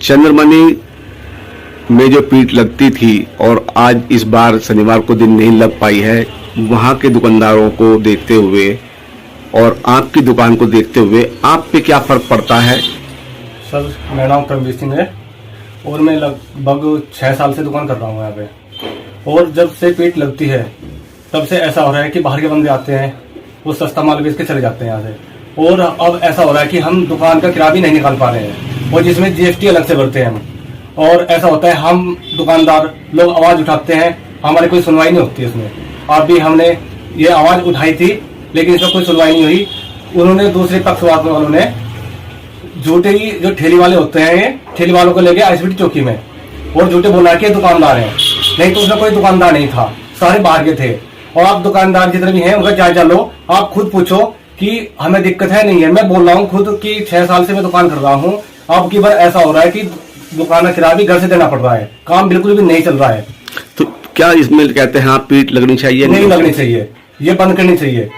चंद्रमणि में जो पीट लगती थी और आज इस बार शनिवार को दिन नहीं लग पाई है, वहां के दुकानदारों को देखते हुए और आपकी दुकान को देखते हुए आप पे क्या फर्क पड़ता है? सर, मेरा नाम करमवीर सिंह है और मैं लगभग 6 साल से दुकान कर रहा हूँ यहाँ पे। और जब से पीट लगती है तब से ऐसा हो रहा है कि बाहर के बंदे आते हैं, वो सस्ता माल बेच के चले जाते हैं यहाँ से। और अब ऐसा हो रहा है कि हम दुकान का किराया भी नहीं निकाल पा रहे हैं और जिसमें GST अलग से भरते हैं हम। और ऐसा होता है, हम दुकानदार लोग आवाज़ उठाते हैं, हमारी कोई सुनवाई नहीं होती इसमें। अब भी हमने ये आवाज़ उठाई थी लेकिन इसमें कोई सुनवाई नहीं हुई। उन्होंने दूसरे पक्षवाद वालों ने झूठे ही जो ठेली वाले होते हैं, ये ठेली वालों को लेके ISBT चौकी में और झूठे बोला के दुकानदार हैं, नहीं तो उसमें कोई दुकानदार नहीं था, सारे बाहर के थे। और आप दुकानदार जितने भी हैं उनका जायजा लो, आप खुद पूछो कि हमें दिक्कत है नहीं है। मैं बोल रहा हूँ खुद कि 6 साल से मैं दुकान कर रहा हूँ। अब की बार ऐसा हो रहा है कि दुकान का किराया भी घर से देना पड़ रहा है, काम बिल्कुल भी नहीं चल रहा है। तो क्या इसमें कहते हैं आप पीट लगनी चाहिए? नहीं लगनी चाहिए, ये बंद करनी चाहिए।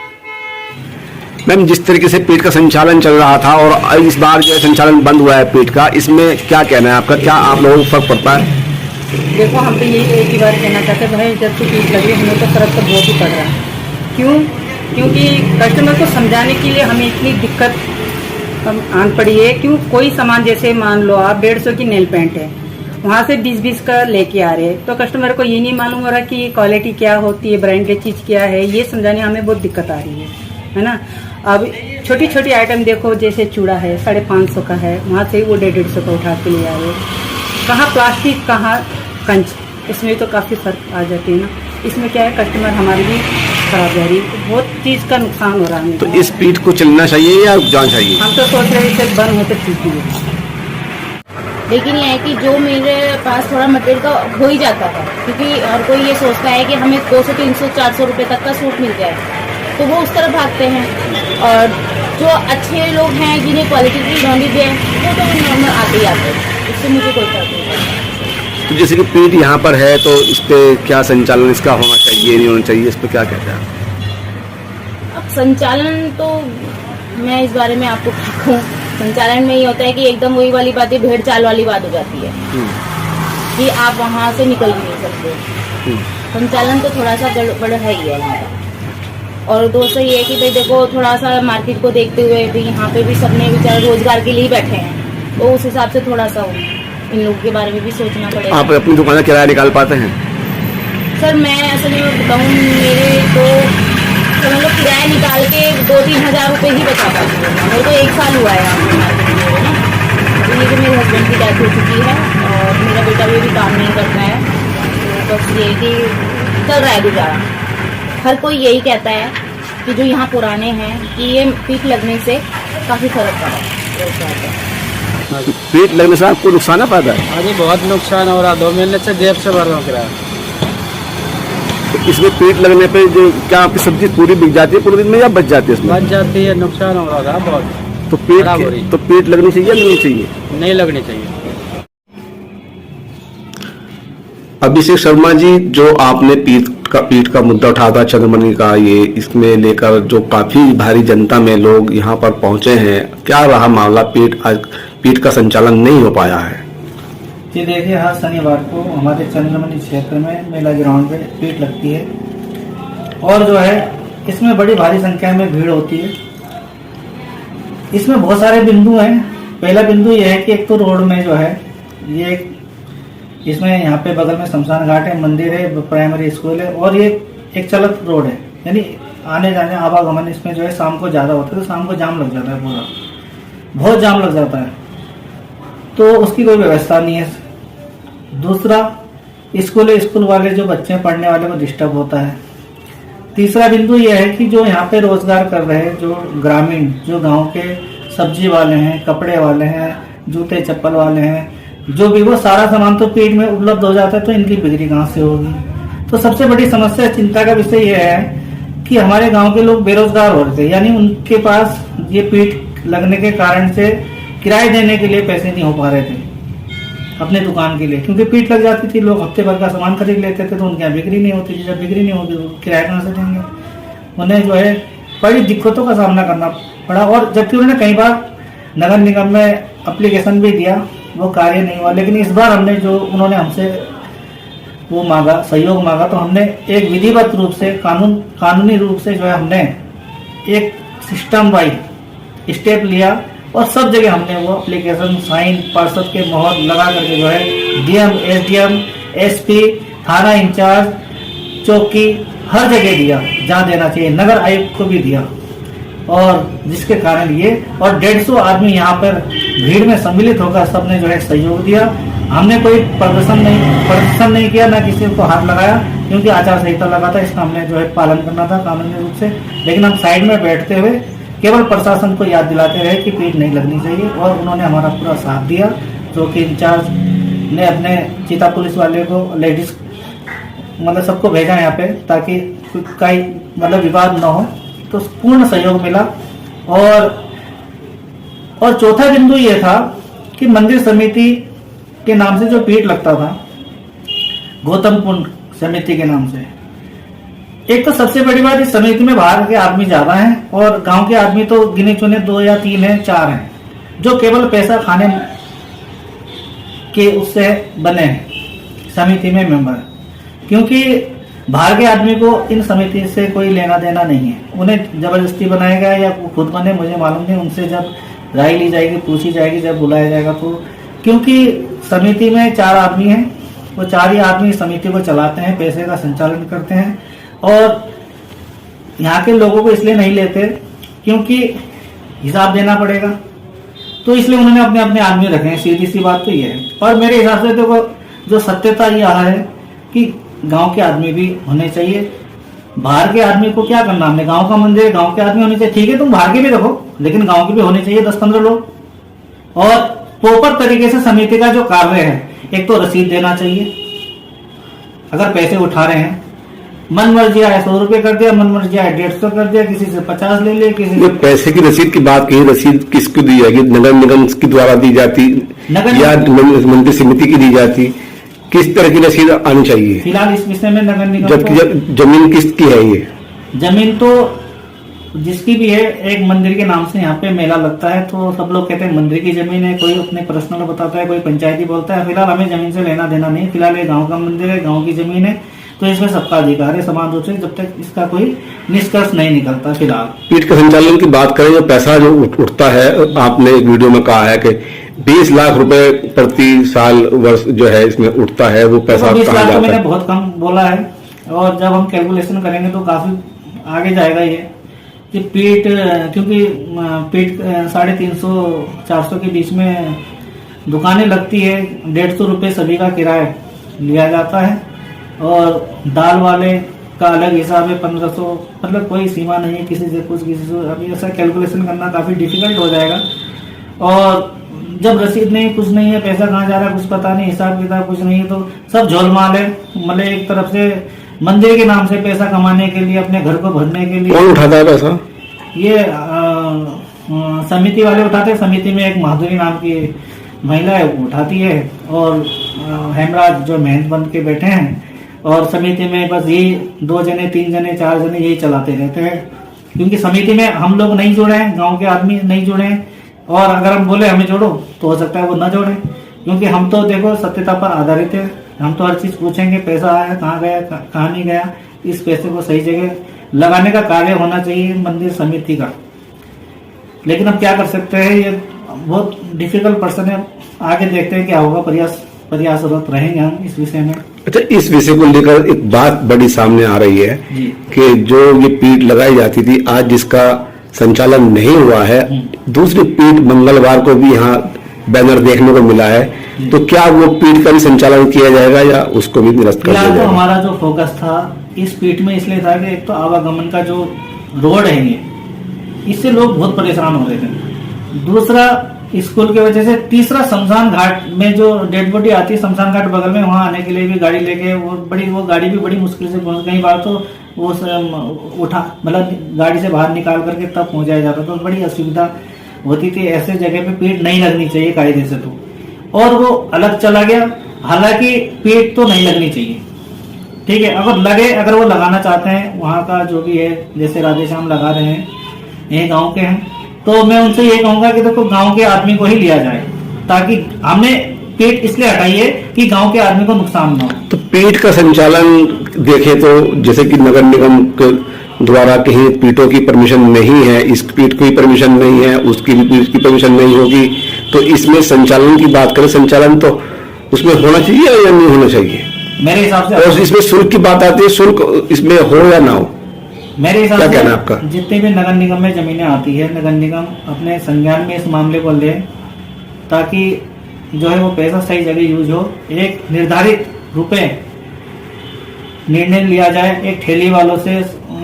मैम, जिस तरीके से पीट का संचालन चल रहा था और इस बार जो है संचालन बंद हुआ है पीट का, इसमें क्या कहना है आपका? क्या आप लोगों को फर्क पड़ता है? देखो, हम तो यही एक ही बार कहना चाहते हैं, भाई जब से पीट लगी हमें तो फर्क तो बहुत ही पड़ रहा है। क्यों? क्योंकि कस्टमर को समझाने के लिए हमें इतनी दिक्कत आन पड़ी है। क्यों? कोई सामान जैसे मान लो आप 150 की नेल पेंट है, वहाँ से 20-20 का लेके आ रहे हैं, तो कस्टमर को ये नहीं मालूम हो रहा कि क्वालिटी क्या होती है, ब्रांडेड चीज़ क्या है, ये समझाने हमें बहुत दिक्कत आ रही है ना। अब छोटी छोटी आइटम देखो, जैसे चूड़ा है 550 का है, वहाँ से वो 150 का उठा के ले आ रहे हैं। कहाँ प्लास्टिक, कहाँ कंच, इसमें तो काफ़ी फर्क आ जाती है ना। इसमें क्या है, कस्टमर हमारी भी खराब जा रही है, बहुत चीज़ का नुकसान हो रहा है। तो इस पीट को चलना चाहिए या जाना चाहिए? हम तो सोच रहे थे बंद होते ठीक है, लेकिन यह है कि जो मेरे पास थोड़ा मटेरियल का हो ही जाता है, क्योंकि हर कोई ये सोचता है कि हमें 200, 300, 400 रुपये तक का सूट मिल जाए, तो वो उस तरफ भागते हैं। और जो अच्छे लोग हैं जिन्हें क्वालिटी की नॉलेज है, वो तो नॉर्मल आते ही आते हैं, इससे मुझे कोई फर्क नहीं पड़ता। तो जैसे कि पीट यहाँ पर है, तो इस पे क्या संचालन इसका होना चाहिए, नहीं होना चाहिए, इस पे क्या कहते हैं? अब संचालन तो मैं इस बारे में आपको क्या कहूँ, संचालन में ये होता है कि एकदम वही वाली बात है, भेड़ चाल वाली बात हो जाती है कि आप वहाँ से निकल भी नहीं सकते। संचालन तो थोड़ा सा गड़बड़ है ही है वहाँ का। और दूसरा ये है कि भाई देखो, थोड़ा सा मार्केट को देखते हुए भी यहाँ पे भी सबने बेचारे रोजगार के लिए बैठे हैं, तो उस हिसाब से थोड़ा सा इन लोगों के बारे में भी सोचना पड़ेगा। आप अपनी दुकान का किराया निकाल पाते हैं? सर, मैं असल में बताऊँ, मेरे तो मतलब किराया निकाल के 2-3 हज़ार रुपये ही बचा पाती हूँ। मेरे तो 1 साल हुआ है यहाँ पे मार्केट में, है ना। तो ये कि मेरे हस्बैंड की डेथ हो चुकी है और मेरा बेटा भी काम नहीं करता है, तो बस ये कि चल रहा है गुजारा। हर कोई यही कहता है कि जो यहाँ पुराने हैं कि ये पीट लगने से काफ़ी फर्क पड़ा है। पीट लगने से आपको नुकसान है, फायदा है? हाँ जी, बहुत नुकसान हो रहा। 2 महीने से जेब से भर रहा हूँ किराया। तो इसमें पीट लगने पे जो क्या आपकी सब्जी पूरी बिक जाती है पूरे दिन में या बच जाती है इसमें? बच जाती है, नुकसान हो रहा था बहुत। तो पीट लगनी चाहिए या नहीं चाहिए? नहीं लगनी चाहिए। अभिषेक शर्मा जी, जो आपने पीट का मुद्दा उठाया था चंद्रमणि का, ये इसमें लेकर जो काफी भारी जनता में लोग यहाँ पर पहुंचे हैं, क्या रहा मामला? पीट का संचालन नहीं हो पाया है। ये देखिए, हर शनिवार को हमारे चंद्रमणि क्षेत्र में मेला ग्राउंड पे पीट लगती है और जो है इसमें बड़ी भारी संख्या में भीड़ होती है। इसमें बहुत सारे बिंदु हैं। पहला बिंदु ये है कि एक तो रोड में जो है ये इसमें यहाँ पे बगल में शमशान घाट है, मंदिर है, प्राइमरी स्कूल है और ये एक चलत रोड है, यानी आने जाने आवागमन इसमें जो है शाम को ज़्यादा होता है, तो शाम को जाम लग जाता है, पूरा बहुत जाम लग जाता है, तो उसकी कोई व्यवस्था नहीं है। दूसरा, स्कूल वाले जो बच्चे पढ़ने वाले को डिस्टर्ब होता है। तीसरा बिंदु यह है कि जो यहाँ पे रोजगार कर रहे हैं, जो ग्रामीण, जो गांव के सब्जी वाले हैं, कपड़े वाले हैं, जूते चप्पल वाले हैं, जो भी, वो सारा सामान तो पीट में उपलब्ध हो जाता है, तो इनकी बिक्री कहाँ से होगी? तो सबसे बड़ी समस्या, चिंता का विषय यह है कि हमारे गांव के लोग बेरोजगार हो रहे थे, यानी उनके पास ये पीट लगने के कारण से किराए देने के लिए पैसे नहीं हो पा रहे थे अपने दुकान के लिए, क्योंकि पीट लग जाती थी, लोग हफ्ते भर का सामान खरीद लेते थे, तो उनके यहाँ बिक्री नहीं होती थी। जब बिक्री नहीं होगी तो किराया कहाँ से देंगे? उन्हें जो है बड़ी दिक्कतों का सामना करना पड़ा। और जबकि उन्होंने कई बार नगर निगम में एप्लीकेशन भी दिया वो कार्य नहीं हुआ। लेकिन इस बार हमने जो उन्होंने हमसे वो मांगा, सहयोग मांगा, तो हमने एक विधिवत रूप से कानूनी रूप से जो है हमने एक सिस्टम वाइज स्टेप लिया और सब जगह हमने वो एप्लीकेशन साइन पार्षद के मोहर लगा करके जो है डीएम, एसडीएम, एसपी, थाना इंचार्ज, चौकी हर जगह दिया जहाँ देना चाहिए, नगर आयुक्त को भी दिया। और जिसके कारण ये और 150 आदमी यहाँ पर भीड़ में सम्मिलित होकर सबने जो है सहयोग दिया। हमने कोई प्रदर्शन नहीं किया, ना किसी को हाथ लगाया, क्योंकि आचार संहिता लगा था, इसका हमने जो है पालन करना था कानूनी रूप से। लेकिन हम साइड में बैठते हुए केवल प्रशासन को याद दिलाते रहे कि भीड़ नहीं लगनी चाहिए, और उन्होंने हमारा पूरा साथ दिया। जो कि इंचार्ज ने अपने चीता पुलिस वाले को, लेडीज मतलब सबको भेजा यहाँ पे, ताकि कोई मतलब विवाद न हो, तो पूर्ण सहयोग मिला। और चौथा बिंदु ये था कि मंदिर समिति के नाम से जो पीठ लगता था, गौतम कुंड समिति के नाम से, एक तो सबसे बड़ी बात, इस समिति में बाहर के आदमी ज्यादा हैं और गांव के आदमी तो गिने चुने 2 या 3 हैं, 4 हैं, जो केवल पैसा खाने के उससे बने हैं समिति में मेंबर। क्योंकि बाहर के आदमी को इन समिति से कोई लेना देना नहीं है, उन्हें जबरदस्ती बनाया गया या खुद बने मुझे मालूम नहीं। उनसे जब राय ली जाएगी, पूछी जाएगी, जब बुलाया जाएगा तो, क्योंकि समिति में 4 आदमी हैं, वो 4 ही आदमी समिति को चलाते हैं, पैसे का संचालन करते हैं। और यहाँ के लोगों को इसलिए नहीं लेते क्योंकि हिसाब देना पड़ेगा, तो इसलिए उन्होंने अपने अपने आदमी रखे हैं। सीधी सी बात तो ये है। और मेरे हिसाब से देखो, जो सत्यता ये है कि गांव के आदमी भी होने चाहिए। बाहर के आदमी को क्या करना, हमने गांव का मंदिर है, गांव के आदमी होने चाहिए, ठीक है, तुम बाहर के भी रखो, लेकिन गांव के भी होने चाहिए 10-15 लोग। और प्रॉपर तरीके से समिति का जो कार्य है, एक तो रसीद देना चाहिए, अगर पैसे उठा रहे हैं, मन मर्जी आए 100 रुपए कर दिया, मन मर्जी आए 150 कर दिया, किसी से 50 ले लिया, किसी से। पैसे की रसीद की बात की, रसीद किसको दी जाएगी? नगर निगम के द्वारा दी जाती या मंदिर समिति की दी जाती? किस तरह की रसीद आनी चाहिए? फिलहाल इस विषय में नगर निगम, जबकि जमीन किसकी है? ये जमीन तो जिसकी भी है, एक मंदिर के नाम से यहाँ पे मेला लगता है, तो सब लोग कहते हैं मंदिर की जमीन है, कोई अपने पर्सनल बताता है, कोई पंचायती बोलता है। फिलहाल हमें जमीन से लेना देना नहीं, फिलहाल ये गाँव का मंदिर है, गाँव की जमीन है, तो इसमें सबका अधिकार है समान रूप से, जब तक इसका कोई निष्कर्ष नहीं निकलता। फिलहाल पीठ के संचालन की बात करें, जो पैसा जो उठता है, आपने एक वीडियो में कहा है कि 20 लाख रुपए प्रति साल वर्ष जो है इसमें उठता है, वो पैसा तो 20 कहाँ लाख जाता मैंने है? बहुत कम बोला है, और जब हम कैलकुलेशन करेंगे तो काफी आगे जाएगा ये कि पीठ, क्योंकि पीठ 350-400 के बीच में दुकानें लगती है, 150 रुपये सभी का किराया लिया जाता है, और दाल वाले का अलग हिसाब है 1500, मतलब कोई सीमा नहीं है किसी से कुछ, किसी से। अभी ऐसा कैलकुलेशन करना काफी डिफिकल्ट हो जाएगा। और जब रसीद नहीं, कुछ नहीं है, पैसा कहाँ जा रहा है कुछ पता नहीं, हिसाब किताब कुछ नहीं है, तो सब झोलमाल है। मतलब एक तरफ से मंदिर के नाम से पैसा कमाने के लिए, अपने घर को भरने के लिए। कौन उठाता है पैसा? ये समिति वाले उठाते हैं। समिति में एक माधुरी नाम की महिला है, वो उठाती है, और हेमराज जो मेहनत बन के बैठे हैं, और समिति में बस यही 2 जने, 3 जने, 4 जने यही चलाते रहते हैं। क्योंकि समिति में हम लोग नहीं जुड़े हैं, गांव के आदमी नहीं जुड़े हैं, और अगर हम बोले हमें जोड़ो तो हो सकता है वो न जोड़े, क्योंकि हम तो देखो सत्यता पर आधारित है। हम तो हर चीज पूछेंगे, पैसा आया कहाँ गया, कहाँ नहीं गया, इस पैसे को सही जगह लगाने का कार्य होना चाहिए मंदिर समिति का। लेकिन अब क्या कर सकते हैं, ये बहुत डिफिकल्ट पर्सन है, आगे देखते हैं क्या होगा। प्रयासरत रहेंगे हम इस विषय में। अच्छा, इस विषय को लेकर एक बात बड़ी सामने आ रही है कि जो ये पीठ लगाई जाती थी, आज जिसका संचालन नहीं हुआ है, दूसरी पीठ मंगलवार को भी यहाँ बैनर देखने को मिला है, तो क्या वो पीठ का भी संचालन किया जाएगा या उसको भी निरस्त कर दिया तो जाएगा? हमारा जो फोकस था इस पीठ में इसलिए था कि एक तो आवागमन का जो रोड है ये, इससे लोग बहुत परेशान हो रहे थे। दूसरा स्कूल की वजह से, तीसरा शमशान घाट में जो डेड बॉडी आती है, शमशान घाट बगल में, वहां आने के लिए भी गाड़ी लेके वो गाड़ी भी बड़ी मुश्किल से पहुंच, कई बार तो वो उठा मतलब गाड़ी से बाहर निकाल करके तब पहुंचाया जाता, तो बड़ी असुविधा होती थी। ऐसे जगह पे पेड़ नहीं लगनी चाहिए कायदे से, तो और वो अलग चला गया। हालांकि पेड़ तो नहीं लगनी चाहिए, ठीक है, अगर लगे, अगर वो लगाना चाहते हैं, वहाँ का जो भी है, जैसे राधेश्याम लगा रहे हैं, ये गाँव के हैं, तो मैं उनसे ये कहूंगा कि देखो गांव के आदमी को ही लिया जाए, ताकि हमने पीठ इसलिए हटाई है कि गांव के आदमी को नुकसान ना हो। तो पीठ का संचालन देखें तो जैसे कि नगर निगम के द्वारा कहीं पीठों की परमिशन नहीं है, इस पीठ की परमिशन नहीं है, उसकी भी पीठ की परमिशन नहीं होगी, तो इसमें संचालन की बात करें, संचालन तो उसमें होना चाहिए या नहीं होना चाहिए? मेरे हिसाब से और इसमें शुल्क की बात आती है, शुल्क इसमें हो या ना हो, मेरे हिसाब क्या से कहना है आपका? जितने भी नगर निगम में जमीनें आती है, नगर निगम अपने संज्ञान में इस मामले को ले, ताकि जो है वो पैसा सही जगह यूज हो। एक निर्धारित रुपए निर्णय लिया जाए एक ठेली वालों से,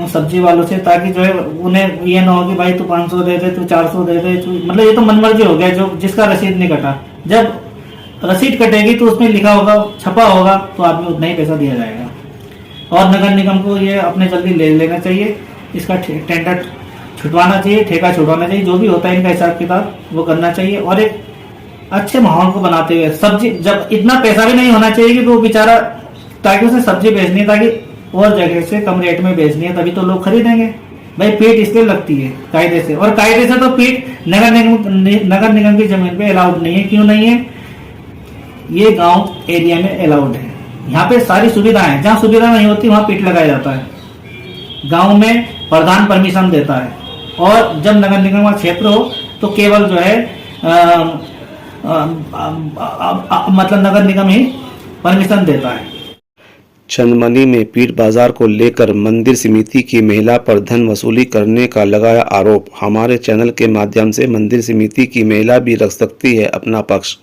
सब्जी वालों से, ताकि जो है उन्हें ये ना हो कि भाई तू 500 दे दे, तू 400 दे दे, मतलब ये तो मनमर्जी हो गया, जो जिसका रसीद नहीं कटा। जब रसीद कटेगी तो उसमें लिखा होगा, छपा होगा, तो आदमी उतना ही पैसा दिया जाएगा। और नगर निगम को ये अपने जल्दी ले लेना चाहिए, इसका टेंडर छुटवाना चाहिए, ठेका छुटवाना चाहिए, जो भी होता है इनका हिसाब किताब वो करना चाहिए। और एक अच्छे माहौल को बनाते हुए सब्जी, जब इतना पैसा भी नहीं होना चाहिए कि वो बेचारा, ताकि उसे सब्जी बेचनी है, ताकि और जगह से कम रेट में बेचनी है, तभी तो लोग खरीदेंगे। भाई पीठ इसलिए लगती है कायदे से, और कायदे से तो पीठ नगर निगम की जमीन पे अलाउड नहीं है। क्यों नहीं है? ये गांव एरिया में अलाउड है, यहाँ पे सारी सुविधाएं हैं, जहाँ सुविधा नहीं होती वहां पीठ लगाया जाता है। गांव में प्रधान परमिशन देता है, और जब नगर निगम का क्षेत्र हो तो केवल जो है मतलब नगर निगम ही परमिशन देता है। चंदमनी में पीठ बाजार को लेकर मंदिर समिति की महिला पर धन वसूली करने का लगाया आरोप। हमारे चैनल के माध्यम से मंदिर समिति की महिला भी रख सकती है अपना पक्ष।